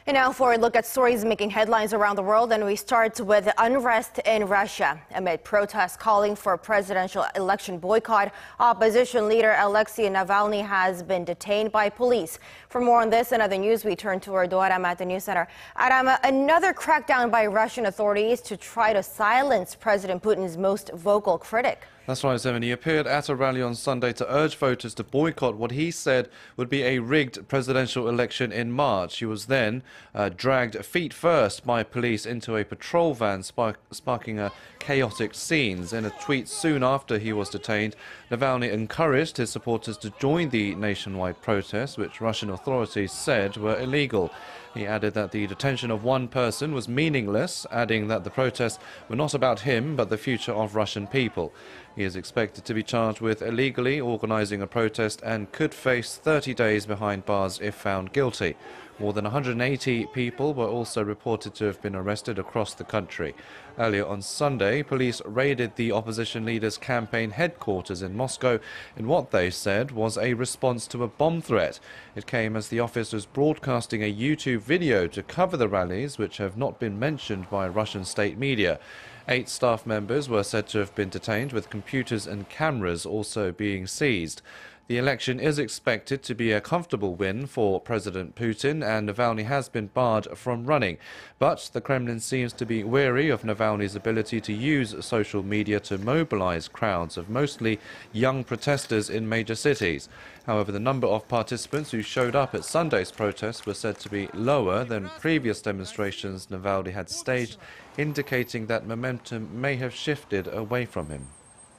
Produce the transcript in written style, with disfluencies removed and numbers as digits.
And now for a look at stories making headlines around the world, and we start with unrest in Russia. Amid protests calling for a presidential election boycott, opposition leader Alexei Navalny has been detained by police. For more on this and other news, we turn to our Ro Aram at the News Center. Aram, another crackdown by Russian authorities to try to silence President Putin's most vocal critic. That's right, Semin. He appeared at a rally on Sunday to urge voters to boycott what he said would be a rigged presidential election in March. He was then dragged feet first by police into a patrol van, sparking chaotic scenes. In a tweet soon after he was detained, Navalny encouraged his supporters to join the nationwide protests, which Russian authorities said were illegal. He added that the detention of one person was meaningless, adding that the protests were not about him but the future of Russian people. He is expected to be charged with illegally organizing a protest and could face 30 days behind bars if found guilty. More than 180 people were also reported to have been arrested across the country. Earlier on Sunday, police raided the opposition leader's campaign headquarters in Moscow in what they said was a response to a bomb threat. It came as the office was broadcasting a YouTube video to cover the rallies, which have not been mentioned by Russian state media. 8 staff members were said to have been detained, with computers and cameras also being seized. The election is expected to be a comfortable win for President Putin, and Navalny has been barred from running. But the Kremlin seems to be wary of Navalny's ability to use social media to mobilize crowds of mostly young protesters in major cities. However, the number of participants who showed up at Sunday's protests was said to be lower than previous demonstrations Navalny had staged, indicating that momentum may have shifted away from him.